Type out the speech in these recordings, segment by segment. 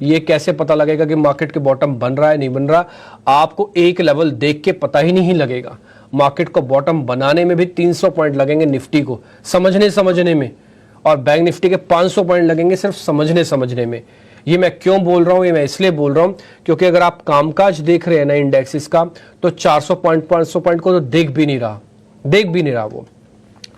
ये कैसे पता लगेगा कि मार्केट के बॉटम बन रहा है नहीं बन रहा? आपको एक लेवल देख के पता ही नहीं लगेगा। मार्केट को बॉटम बनाने में भी 300 पॉइंट लगेंगे निफ्टी को समझने में, और बैंक निफ्टी के 500 पॉइंट लगेंगे सिर्फ समझने में। ये मैं क्यों बोल रहा हूं? ये मैं इसलिए बोल रहा हूं क्योंकि अगर आप कामकाज देख रहे हैं ना इंडेक्सेस का, तो 400 पॉइंट 500 पॉइंट को तो देख भी नहीं रहा वो।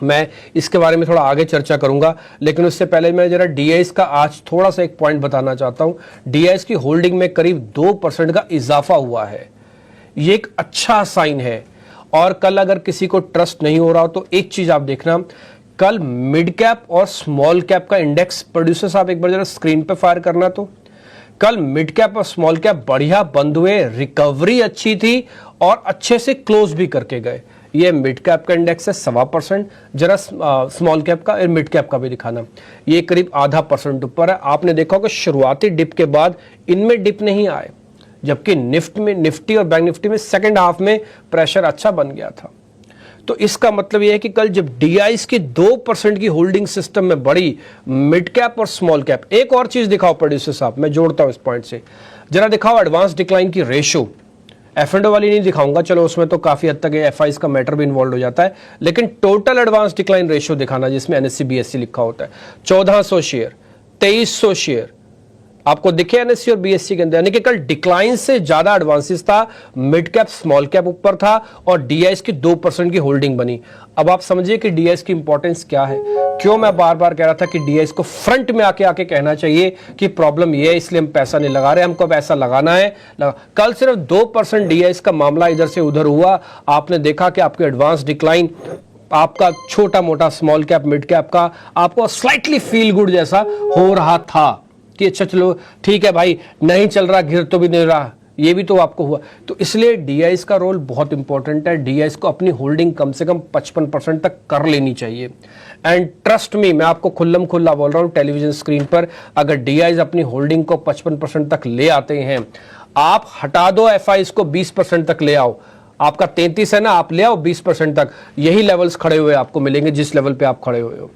मैं इसके बारे में थोड़ा आगे चर्चा करूंगा, लेकिन उससे पहले मैं जरा डीआईएस का आज थोड़ा सा एक पॉइंट बताना चाहता हूं। डीआईएस की होल्डिंग में करीब 2% का इजाफा हुआ है, ये एक अच्छा साइन है। और कल अगर किसी को ट्रस्ट नहीं हो रहा हो तो एक चीज आप देखना, कल मिड कैप और स्मॉल कैप का इंडेक्स, प्रोड्यूसर साहब एक बार जरा स्क्रीन पे फायर करना, तो कल मिड कैप और स्मॉल कैप बढ़िया बंद हुए, रिकवरी अच्छी थी और अच्छे से क्लोज भी करके गए। ये मिड कैप का इंडेक्स है 1.25%, जरा स्मॉल कैप का और मिड कैप का भी दिखाना, ये करीब 0.5% ऊपर है। आपने देखा कि शुरुआती डिप के बाद इनमें डिप नहीं आए, जबकि निफ्टी और बैंक निफ्टी में सेकंड हाफ में प्रेशर अच्छा बन गया था। तो इसका मतलब यह है कि कल जब डीआईएस की 2% की होल्डिंग सिस्टम में बढ़ी, मिड कैप और स्मॉल कैप। एक और चीज दिखाओ प्रोड्यूसर साहब, मैं जोड़ता हूं इस पॉइंट से, जरा दिखाओ एडवांस डिक्लाइन की रेशो। एफ&ओ वाली नहीं दिखाऊंगा, चलो उसमें तो काफी हद तक एफआईज का मैटर भी इन्वॉल्व हो जाता है, लेकिन टोटल एडवांस डिक्लाइन रेशो दिखाना जिसमें एनएससी बीएससी लिखा होता है। 1400 शेयर, 2300 शेयर आपको दिखे एनएससी और बीएससी के अंदर, यानी कि कल डिक्लाइन से ज्यादा एडवांसेस था, मिड कैप स्मॉल कैप ऊपर था और डीआईएस की 2% की होल्डिंग बनी। अब आप समझिए कि डीआईएस की इंपॉर्टेंस क्या है, क्यों मैं बार बार कह रहा था कि डीआईएस को फ्रंट में आके कहना चाहिए कि प्रॉब्लम ये है, इसलिए हम पैसा नहीं लगा रहे, हमको पैसा लगाना है। कल सिर्फ 2% डीआईएस का मामला इधर से उधर हुआ, आपने देखा कि आपके एडवांस डिक्लाइन, आपका छोटा मोटा स्मॉल कैप मिड कैप का आपको स्लाइटली फील गुड जैसा हो रहा था कि अच्छा चलो ठीक है भाई, नहीं चल रहा, गिर तो भी नहीं रहा, ये भी तो आपको हुआ। तो इसलिए डीआईएस का रोल बहुत इंपॉर्टेंट है। डीआईएस को अपनी होल्डिंग कम से कम 55% तक कर लेनी चाहिए। एंड ट्रस्ट मी, मैं आपको खुल्लम खुल्ला बोल रहा हूं टेलीविजन स्क्रीन पर, अगर डीआईएस अपनी होल्डिंग को 55% तक ले आते हैं, आप हटा दो एफआईज को 20% तक ले आओ, आपका 33 है ना, आप ले आओ 20% तक, यही लेवल्स खड़े हुए आपको मिलेंगे जिस लेवल पे आप खड़े हुए हो।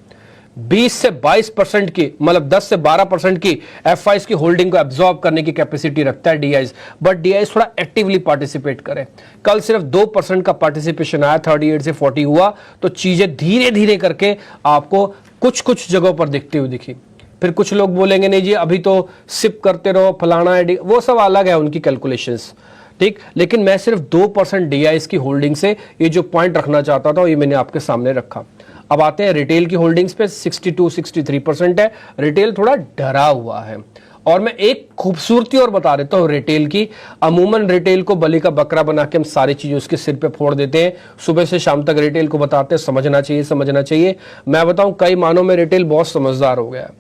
20 से 22% की, मतलब 10 से 12% की एफआईज की होल्डिंग को एब्जॉर्ब करने की कैपेसिटी रखता है डीआईएस, बट डीआईएस थोड़ा एक्टिवली पार्टिसिपेट करे। कल सिर्फ 2% का पार्टिसिपेशन आया, 38 से 40 हुआ, तो चीजें धीरे धीरे करके आपको कुछ कुछ जगहों पर दिखती हुई दिखी। फिर कुछ लोग बोलेंगे नहीं जी अभी तो सिप करते रहो, फलाना है, वो सब अलग है उनकी कैलकुलेशंस, ठीक, लेकिन मैं सिर्फ 2% डीआईएस की होल्डिंग से ये जो पॉइंट रखना चाहता था ये मैंने आपके सामने रखा। अब आते हैं रिटेल की होल्डिंग्स पे, 62-63% है, रिटेल थोड़ा डरा हुआ है। और मैं एक खूबसूरती और बता देता हूं रिटेल की, अमूमन रिटेल को बलि का बकरा बना के हम सारी चीजें उसके सिर पे फोड़ देते हैं, सुबह से शाम तक रिटेल को बताते हैं समझना चाहिए। मैं बताऊं कई मानों में रिटेल बहुत समझदार हो गया है।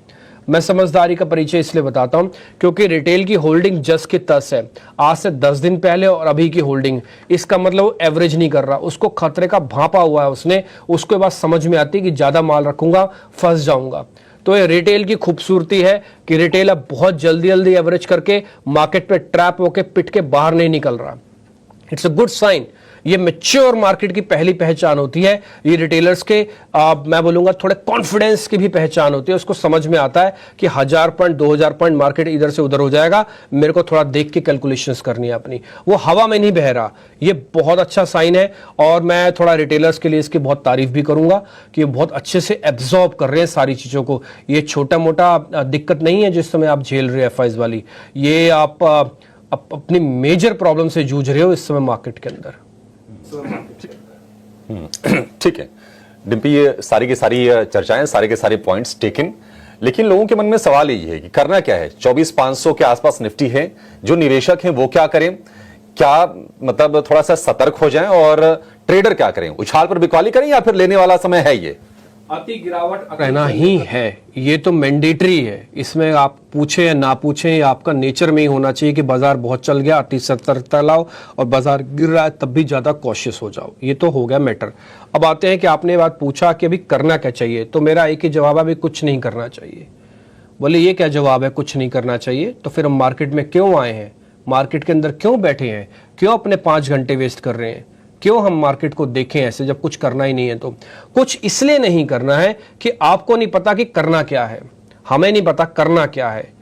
मैं समझदारी का परिचय इसलिए बताता हूं क्योंकि रिटेल की होल्डिंग जस की तस है, आज से 10 दिन पहले और अभी की होल्डिंग, इसका मतलब वो एवरेज नहीं कर रहा, उसको खतरे का भांपा हुआ है उसने, उसके बाद समझ में आती है कि ज्यादा माल रखूंगा फंस जाऊंगा। तो ये रिटेल की खूबसूरती है कि रिटेल अब बहुत जल्दी जल्दी एवरेज करके मार्केट पे ट्रैप होके पिट के बाहर नहीं निकल रहा। It's a good sign. ये मैच्योर मार्केट की पहली पहचान होती है, ये रिटेलर्स के मैं बोलूंगा थोड़े कॉन्फिडेंस की भी पहचान होती है। उसको समझ में आता है कि 1000 पॉइंट 2000 पॉइंट मार्केट इधर से उधर हो जाएगा, मेरे को थोड़ा देख के कैलकुलेशंस करनी है अपनी, वो हवा में नहीं बह रहा। ये बहुत अच्छा साइन है और मैं थोड़ा रिटेलर्स के लिए इसकी बहुत तारीफ भी करूंगा कि बहुत अच्छे से एब्जॉर्ब कर रहे हैं सारी चीजों को। ये छोटा मोटा दिक्कत नहीं है जिस समय आप झेल रहे हैं एफआईज वाली, ये आप अपनी मेजर प्रॉब्लम से जूझ रहे हो इस समय मार्केट के अंदर। ठीक है डिम्पी, ये सारी की सारी चर्चाएं, सारे के सारे पॉइंट्स टेकन, लेकिन लोगों के मन में सवाल यही है कि करना क्या है। 24,500 के आसपास निफ्टी है, जो निवेशक हैं वो क्या करें, क्या मतलब थोड़ा सा सतर्क हो जाएं, और ट्रेडर क्या करें, उछाल पर बिकवाली करें या फिर लेने वाला समय है ये? अति गिरावट रहना ही है, ये तो मैंडेटरी है, इसमें आप पूछे या ना पूछे, आपका नेचर में ही होना चाहिए कि बाजार बहुत चल गया अति सतर्कता लाओ, और बाजार गिर रहा है तब भी ज्यादा कॉशियस हो जाओ, ये तो हो गया मैटर। अब आते हैं कि आपने बात पूछा कि अभी करना क्या चाहिए, तो मेरा एक ही जवाब है, अभी कुछ नहीं करना चाहिए। बोले ये क्या जवाब है, कुछ नहीं करना चाहिए? तो फिर हम मार्केट में क्यों आए हैं, मार्केट के अंदर क्यों बैठे हैं, क्यों अपने 5 घंटे वेस्ट कर रहे हैं, क्यों हम मार्केट को देखें ऐसे जब कुछ करना ही नहीं है? तो कुछ इसलिए नहीं करना है कि आपको नहीं पता कि करना क्या है, हमें नहीं पता करना क्या है,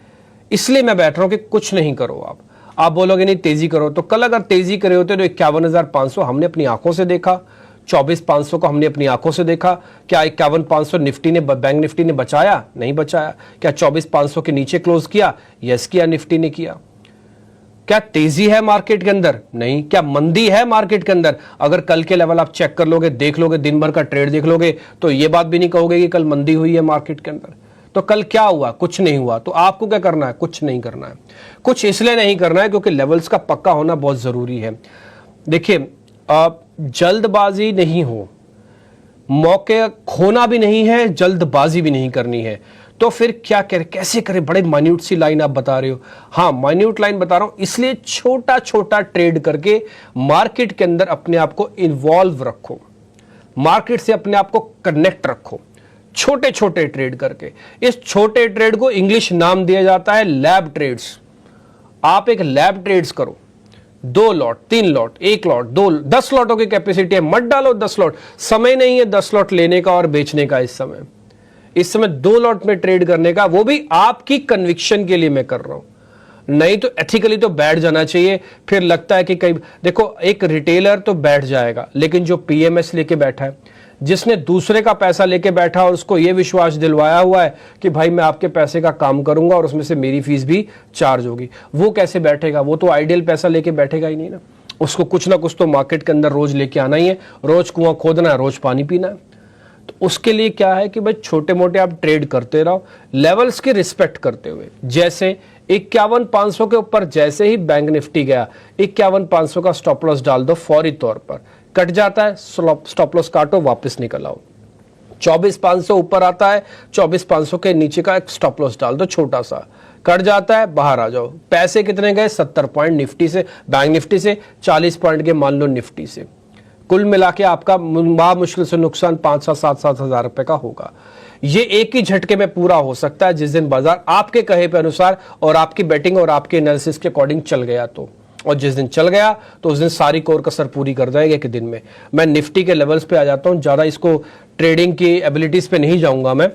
इसलिए मैं बैठ रहा हूं कि कुछ नहीं करो। आप बोलोगे नहीं तेजी करो, तो कल अगर तेजी करे होते तो 51,500 हमने अपनी आंखों से देखा, 24,500 को हमने अपनी आंखों से देखा। क्या 51,500 निफ्टी ने, बैंक निफ्टी ने बचाया? नहीं बचाया। क्या 24,500 के नीचे क्लोज किया? यस किया, निफ्टी ने किया। क्या तेजी है मार्केट के अंदर? नहीं। क्या मंदी है मार्केट के अंदर? अगर कल के लेवल आप चेक कर लोगे, देख लोगे, दिन भर का ट्रेड देख लोगे, तो ये बात भी नहीं कहोगे कि कल मंदी हुई है मार्केट के अंदर। तो कल क्या हुआ? कुछ नहीं हुआ। तो आपको क्या करना है? कुछ नहीं करना है। कुछ इसलिए नहीं करना है क्योंकि लेवल्स का पक्का होना बहुत जरूरी है। देखिए, जल्दबाजी नहीं हो, मौके खोना भी नहीं है, जल्दबाजी भी नहीं करनी है। तो फिर क्या करें, कैसे करें? बड़े माइन्यूट सी लाइन आप बता रहे हो। हाँ, माइन्यूट लाइन बता रहा हूं, इसलिए छोटा छोटा ट्रेड करके मार्केट के अंदर अपने आप को इन्वॉल्व रखो, मार्केट से अपने आप को कनेक्ट रखो, छोटे छोटे ट्रेड करके। इस छोटे ट्रेड को इंग्लिश नाम दिया जाता है लैब ट्रेड्स। आप एक लैब ट्रेड्स करो, 2 लॉट, 3 लॉट, 1 लॉट, 2, 10 लॉटों की कैपेसिटी है, मत डालो 10 लॉट। समय नहीं है 10 लॉट लेने का और बेचने का। इस समय 2 लॉट में ट्रेड करने का, वो भी आपकी कन्विक्शन के लिए मैं कर रहा हूं। नहीं तो एथिकली तो बैठ जाना चाहिए। फिर लगता है कि कई, देखो, एक रिटेलर तो बैठ जाएगा, लेकिन जो पीएमएस लेके बैठा है, जिसने दूसरे का पैसा लेके बैठा और उसको यह विश्वास दिलवाया हुआ है कि भाई मैं आपके पैसे का काम करूंगा और उसमें से मेरी फीस भी चार्ज होगी, वो कैसे बैठेगा? वो तो आइडियल पैसा लेके बैठेगा ही नहीं ना। उसको कुछ ना कुछ तो मार्केट के अंदर रोज लेके आना ही है, रोज कुआं खोदना है, रोज पानी पीना है। तो उसके लिए क्या है कि भाई छोटे मोटे आप ट्रेड करते रहो, लेवल्स की रिस्पेक्ट करते हुए। जैसे 51,500 के ऊपर जैसे ही बैंक निफ्टी गया, 51,500 का स्टॉप लॉस डाल दो, फौरी तौर पर कट जाता है, स्टॉप लॉस काटो, वापस निकल आओ। 24,500 ऊपर आता है, 24,500 के नीचे का एक स्टॉप लॉस डाल दो छोटा सा, कट जाता है, बाहर आ जाओ। पैसे कितने गए? 70 पॉइंट निफ्टी से, बैंक निफ्टी से, 40 पॉइंट के मान लो निफ्टी से। कुल मिला के आपका मुश्किल से नुकसान 5-7 हजार रुपए का होगा। ये एक ही झटके में पूरा हो सकता है जिस दिन बाजार आपके कहे पे अनुसार और आपकी बैटिंग और आपके एनालिसिस के अकॉर्डिंग चल गया तो। और जिस दिन चल गया तो उस दिन सारी कोर कसर पूरी कर जाएगी एक दिन में। मैं निफ्टी के लेवल्स पे आ जाता हूं, ज्यादा इसको ट्रेडिंग की एबिलिटीज पे नहीं जाऊंगा मैं।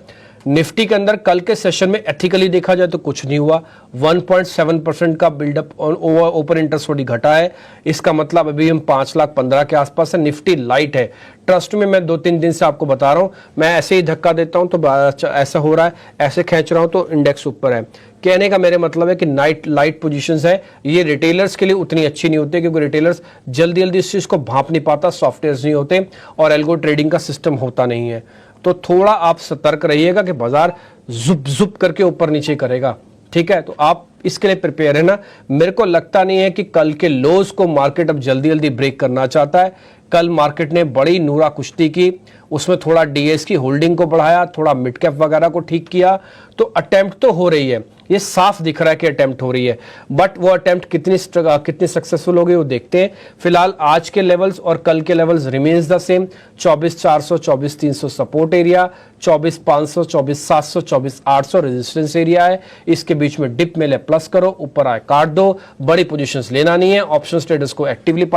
निफ्टी के अंदर कल के सेशन में एथिकली देखा जाए तो कुछ नहीं हुआ। 1.7% का बिल्डअप ओपन इंटरेस्ट थोड़ी घटा है। इसका मतलब अभी हम 5,15,000 के आसपास है। निफ्टी लाइट है, ट्रस्ट में। मैं 2-3 दिन से आपको बता रहा हूं, मैं ऐसे ही धक्का देता हूं तो ऐसा हो रहा है, ऐसे खींच रहा हूं तो इंडेक्स ऊपर है। कहने का मेरे मतलब है कि लाइट पोजीशंस है। ये रिटेलर्स के लिए उतनी अच्छी नहीं होती क्योंकि रिटेलर्स जल्दी जल्दी इस चीज को भांप नहीं पाता, सॉफ्टवेयर नहीं होते और एल्गो ट्रेडिंग का सिस्टम होता नहीं है। तो थोड़ा आप सतर्क रहिएगा कि बाजार जुप जुप करके ऊपर नीचे करेगा, ठीक है? तो आप इसके लिए प्रिपेयर है ना। मेरे को लगता नहीं है कि कल के लोज को मार्केट अब जल्दी जल्दी ब्रेक करना चाहता है। कल मार्केट ने बड़ी नूरा कुश्ती की, उसमें थोड़ा डीएस की होल्डिंग को बढ़ाया, थोड़ा मिड कैप वगैरह को ठीक किया। तो अटेम्प्ट तो हो रही है, ये साफ दिख रहा है कि अटेम्प्ट हो रही है, बट वो अटेम्प्ट कितनी सक्सेसफुल होगी वो देखते हैं। फिलहाल आज के लेवल्स और कल के levels remains the same. 24,400, 24,300 support area, 24,500, 24,700, 24,800 resistance area है। इसके बीच में डिप मिले प्लस करो, ऊपर आए काट दो। बड़ी पोजीशंस लेना नहीं है। ऑप्शन ट्रेडर्स को एक्टिवली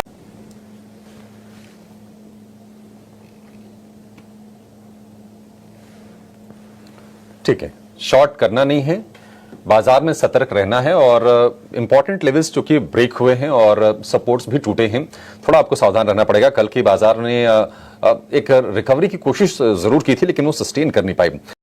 ठीक है, शॉर्ट करना नहीं है, बाजार में सतर्क रहना है और इंपॉर्टेंट लेवल्स जो कि ब्रेक हुए हैं और सपोर्ट्स भी टूटे हैं, थोड़ा आपको सावधान रहना पड़ेगा। कल की बाजार ने एक रिकवरी की कोशिश जरूर की थी लेकिन वो सस्टेन कर नहीं पाई।